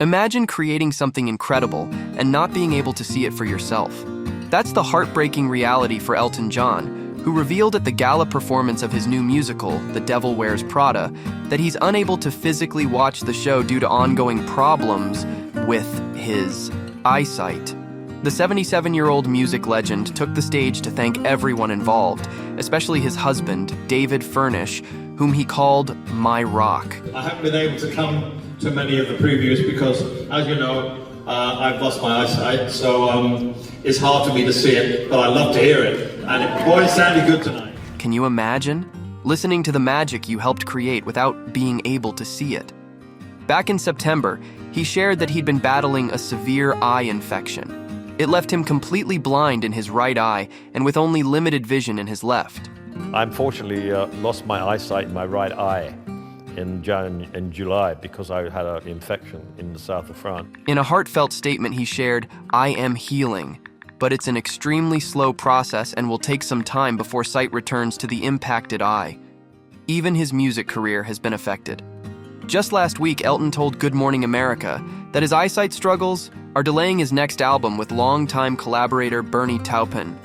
Imagine creating something incredible and not being able to see it for yourself. That's the heartbreaking reality for Elton John, who revealed at the gala performance of his new musical, The Devil Wears Prada, that he's unable to physically watch the show due to ongoing problems with his eyesight. The 77-year-old music legend took the stage to thank everyone involved, especially his husband, David Furnish, whom he called My Rock. I haven't been able to come to many of the previews because, as you know, I've lost my eyesight, so it's hard for me to see it, but I love to hear it. And boy, it sounded good tonight. Can you imagine? Listening to the magic you helped create without being able to see it. Back in September, he shared that he'd been battling a severe eye infection. It left him completely blind in his right eye and with only limited vision in his left. I unfortunately lost my eyesight in my right eye in June and July because I had an infection in the south of France. In a heartfelt statement, he shared, "I am healing, but it's an extremely slow process and will take some time before sight returns to the impacted eye." Even his music career has been affected. Just last week, Elton told Good Morning America that his eyesight struggles are delaying his next album with longtime collaborator Bernie Taupin.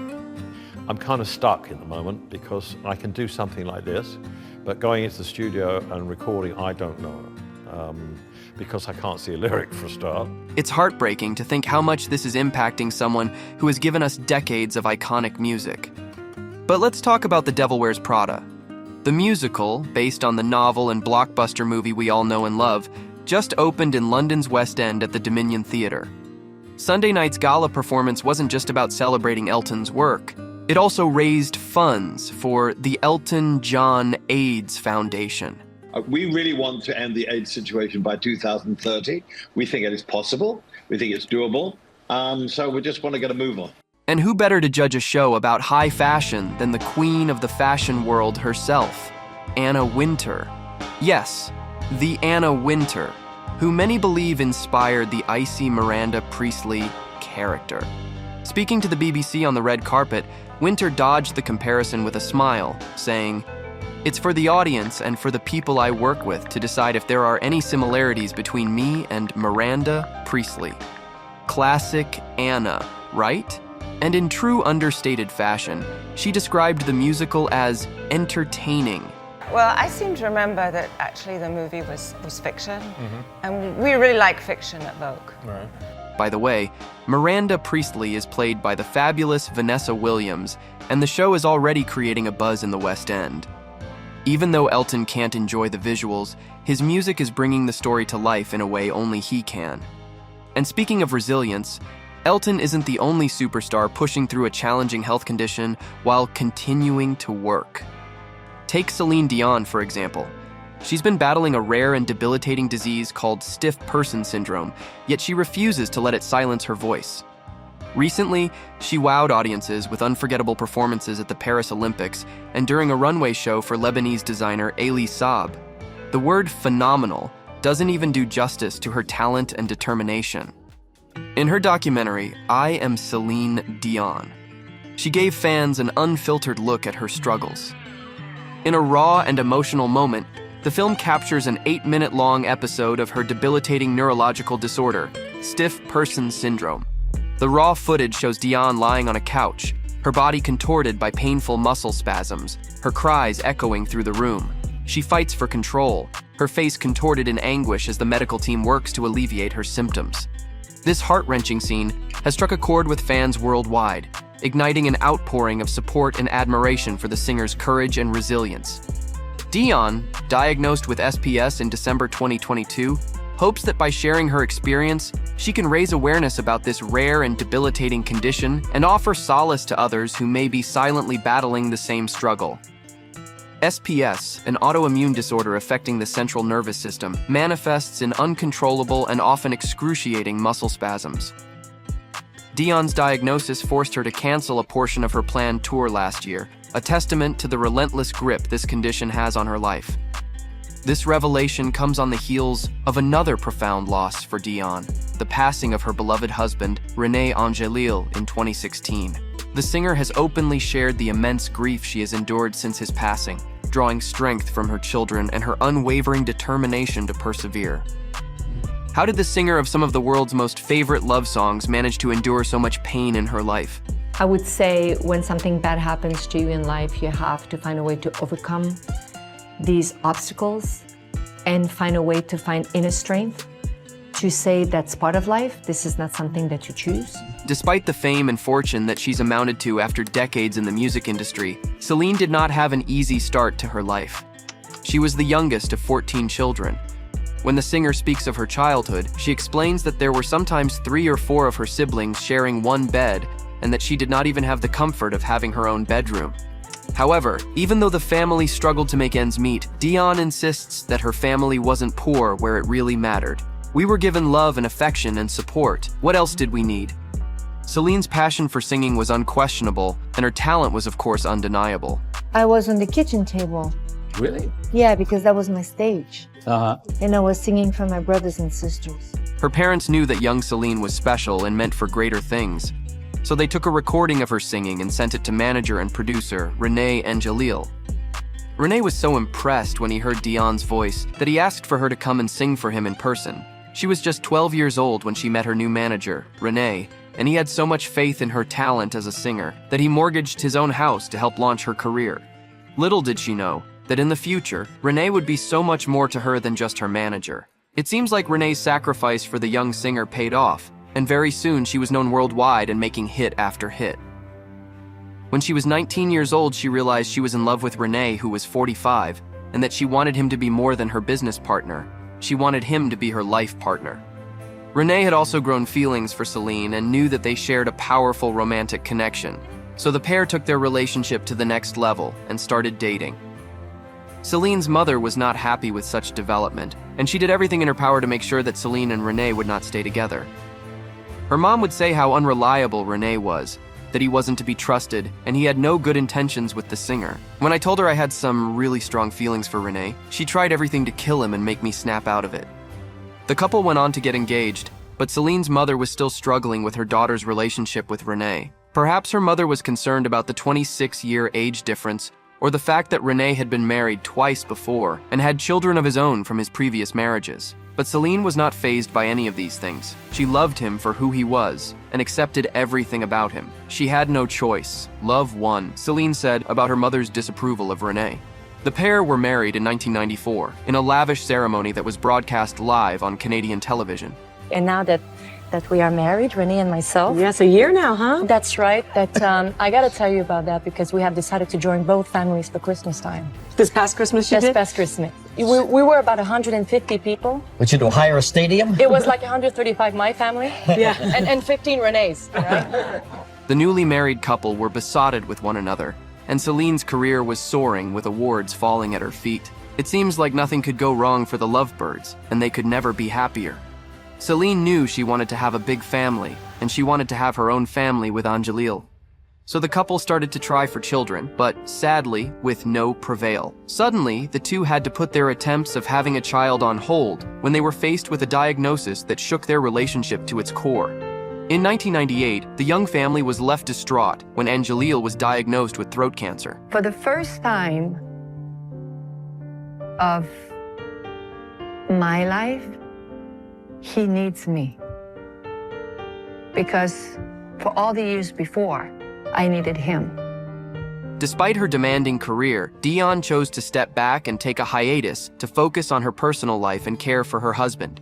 I'm kind of stuck at the moment because I can do something like this, but going into the studio and recording, I don't know, because I can't see a lyric for a start. It's heartbreaking to think how much this is impacting someone who has given us decades of iconic music. But let's talk about The Devil Wears Prada. The musical, based on the novel and blockbuster movie we all know and love, just opened in London's West End at the Dominion Theatre. Sunday night's gala performance wasn't just about celebrating Elton's work. It also raised funds for the Elton John AIDS Foundation. We really want to end the AIDS situation by 2030. We think it is possible. We think it's doable. So we just want to get a move on. And who better to judge a show about high fashion than the queen of the fashion world herself, Anna Wintour. Yes, the Anna Wintour, who many believe inspired the icy Miranda Priestly character. Speaking to the BBC on the red carpet, Wintour dodged the comparison with a smile, saying, "It's for the audience and for the people I work with to decide if there are any similarities between me and Miranda Priestly. Classic Anna, right?" And in true understated fashion, she described the musical as entertaining. Well, I seem to remember that actually the movie was fiction, and we really like fiction at Vogue. Right. By the way, Miranda Priestly is played by the fabulous Vanessa Williams, and the show is already creating a buzz in the West End. Even though Elton can't enjoy the visuals, his music is bringing the story to life in a way only he can. And speaking of resilience, Elton isn't the only superstar pushing through a challenging health condition while continuing to work. Take Celine Dion, for example. She's been battling a rare and debilitating disease called stiff person syndrome, yet she refuses to let it silence her voice. Recently, she wowed audiences with unforgettable performances at the Paris Olympics and during a runway show for Lebanese designer Elie Saab. The word phenomenal doesn't even do justice to her talent and determination. In her documentary, I Am Celine Dion, she gave fans an unfiltered look at her struggles. In a raw and emotional moment, the film captures an 8-minute-long episode of her debilitating neurological disorder, stiff person syndrome. The raw footage shows Dion lying on a couch, her body contorted by painful muscle spasms, her cries echoing through the room. She fights for control, her face contorted in anguish as the medical team works to alleviate her symptoms. This heart-wrenching scene has struck a chord with fans worldwide, igniting an outpouring of support and admiration for the singer's courage and resilience. Dion, diagnosed with SPS in December 2022, hopes that by sharing her experience, she can raise awareness about this rare and debilitating condition and offer solace to others who may be silently battling the same struggle. SPS, an autoimmune disorder affecting the central nervous system, manifests in uncontrollable and often excruciating muscle spasms. Dion's diagnosis forced her to cancel a portion of her planned tour last year, a testament to the relentless grip this condition has on her life. This revelation comes on the heels of another profound loss for Dion, the passing of her beloved husband, Rene Angelil, in 2016. The singer has openly shared the immense grief she has endured since his passing, drawing strength from her children and her unwavering determination to persevere. How did the singer of some of the world's most favorite love songs manage to endure so much pain in her life? I would say when something bad happens to you in life, you have to find a way to overcome these obstacles and find a way to find inner strength to say that's part of life. This is not something that you choose. Despite the fame and fortune that she's amounted to after decades in the music industry, Celine did not have an easy start to her life. She was the youngest of 14 children. When the singer speaks of her childhood, she explains that there were sometimes 3 or 4 of her siblings sharing one bed, and that she did not even have the comfort of having her own bedroom. However, even though the family struggled to make ends meet, Dion insists that her family wasn't poor where it really mattered. We were given love and affection and support. What else did we need? Celine's passion for singing was unquestionable, and her talent was of course undeniable. I was on the kitchen table. Really? Yeah, because that was my stage. Uh-huh. And I was singing for my brothers and sisters. Her parents knew that young Celine was special and meant for greater things. So they took a recording of her singing and sent it to manager and producer Rene Angelil. Rene was so impressed when he heard Dion's voice that he asked for her to come and sing for him in person. She was just 12 years old when she met her new manager, Rene, and he had so much faith in her talent as a singer that he mortgaged his own house to help launch her career. Little did she know that in the future, Rene would be so much more to her than just her manager. It seems like Rene's sacrifice for the young singer paid off, and very soon she was known worldwide and making hit after hit. When she was 19 years old, she realized she was in love with Rene, who was 45, and that she wanted him to be more than her business partner. She wanted him to be her life partner. Rene had also grown feelings for Celine and knew that they shared a powerful romantic connection. So the pair took their relationship to the next level and started dating. Celine's mother was not happy with such development, and she did everything in her power to make sure that Celine and Rene would not stay together. Her mom would say how unreliable Rene was, that he wasn't to be trusted, and he had no good intentions with the singer. When I told her I had some really strong feelings for Rene, she tried everything to kill him and make me snap out of it. The couple went on to get engaged, but Celine's mother was still struggling with her daughter's relationship with Rene. Perhaps her mother was concerned about the 26-year age difference, or the fact that Rene had been married twice before and had children of his own from his previous marriages. But Celine was not fazed by any of these things. She loved him for who he was and accepted everything about him. She had no choice. Love won, Celine said about her mother's disapproval of Rene. The pair were married in 1994 in a lavish ceremony that was broadcast live on Canadian television. And now that we are married, Rene and myself. Yes, a year now, huh? That's right. I gotta tell you about that because we have decided to join both families for Christmas time. This past Christmas you This did? past Christmas. We were about 150 people. Would you do hire a stadium? It was like 135 my family. Yeah. And 15 Rene's, right? The newly married couple were besotted with one another, and Celine's career was soaring with awards falling at her feet. It seems like nothing could go wrong for the Lovebirds, and they could never be happier. Celine knew she wanted to have a big family, and she wanted to have her own family with Angelil. So the couple started to try for children, but sadly, with no prevail. Suddenly, the two had to put their attempts of having a child on hold when they were faced with a diagnosis that shook their relationship to its core. In 1998, the young family was left distraught when Angelil was diagnosed with throat cancer. For the first time of my life, he needs me. Because for all the years before, I needed him. Despite her demanding career, Dion chose to step back and take a hiatus to focus on her personal life and care for her husband.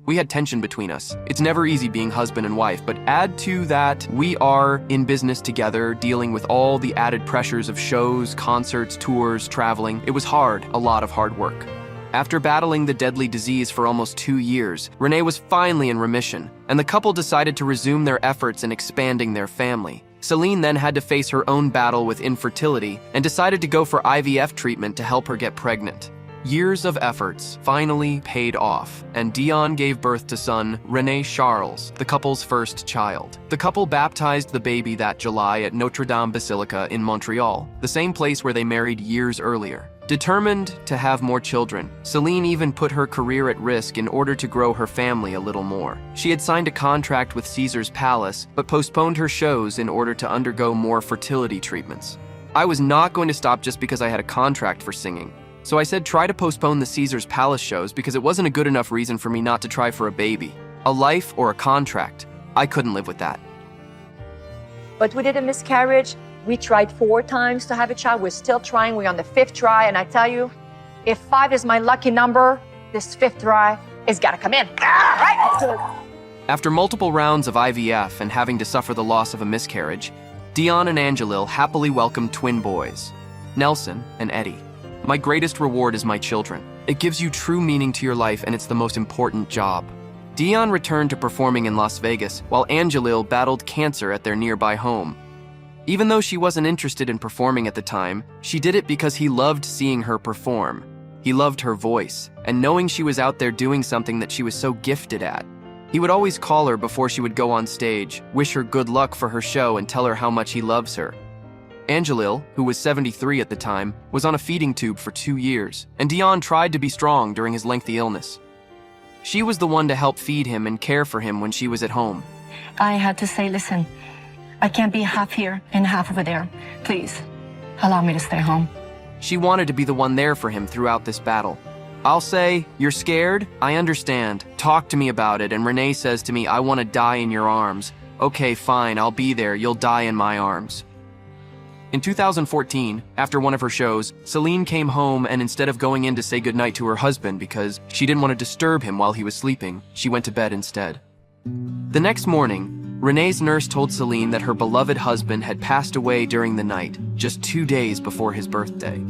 We had tension between us. It's never easy being husband and wife, but add to that, we are in business together, dealing with all the added pressures of shows, concerts, tours, traveling. It was hard, a lot of hard work. After battling the deadly disease for almost 2 years, Rene was finally in remission, and the couple decided to resume their efforts in expanding their family. Celine then had to face her own battle with infertility and decided to go for IVF treatment to help her get pregnant. Years of efforts finally paid off, and Dion gave birth to son Rene Charles, the couple's first child. The couple baptized the baby that July at Notre Dame Basilica in Montreal, the same place where they married years earlier. Determined to have more children, Celine even put her career at risk in order to grow her family a little more. She had signed a contract with Caesar's Palace, but postponed her shows in order to undergo more fertility treatments. I was not going to stop just because I had a contract for singing. So I said try to postpone the Caesar's Palace shows because it wasn't a good enough reason for me not to try for a baby. A life or a contract. I couldn't live with that. But we did a miscarriage. We tried 4 times to have a child. We're still trying. We're on the 5th try. And I tell you, if 5 is my lucky number, this 5th try is gotta come in. Right? After multiple rounds of IVF and having to suffer the loss of a miscarriage, Dion and Angelil happily welcomed twin boys, Nelson and Eddie. My greatest reward is my children. It gives you true meaning to your life and it's the most important job. Dion returned to performing in Las Vegas while Angelil battled cancer at their nearby home. Even though she wasn't interested in performing at the time, she did it because he loved seeing her perform. He loved her voice, and knowing she was out there doing something that she was so gifted at. He would always call her before she would go on stage, wish her good luck for her show and tell her how much he loves her. Angelil, who was 73 at the time, was on a feeding tube for 2 years, and Dion tried to be strong during his lengthy illness. She was the one to help feed him and care for him when she was at home. I had to say, listen, I can't be half here and half over there. Please, allow me to stay home. She wanted to be the one there for him throughout this battle. I'll say, you're scared? I understand. Talk to me about it. And Rene says to me, I want to die in your arms. Okay, fine, I'll be there. You'll die in my arms. In 2014, after one of her shows, Celine came home and instead of going in to say goodnight to her husband because she didn't want to disturb him while he was sleeping, she went to bed instead. The next morning, Rene's nurse told Celine that her beloved husband had passed away during the night, just 2 days before his birthday.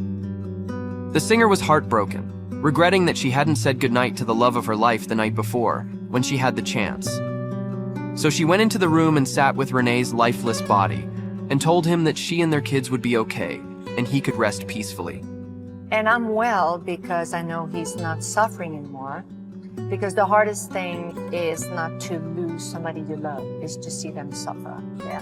The singer was heartbroken, regretting that she hadn't said goodnight to the love of her life the night before, when she had the chance. So she went into the room and sat with Rene's lifeless body, and told him that she and their kids would be okay, and he could rest peacefully. And I'm well because I know he's not suffering anymore. Because the hardest thing is not to lose somebody you love, is to see them suffer. Yeah.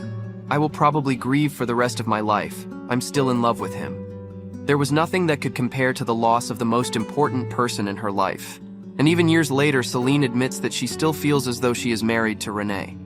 I will probably grieve for the rest of my life. I'm still in love with him. There was nothing that could compare to the loss of the most important person in her life. And even years later, Celine admits that she still feels as though she is married to Rene.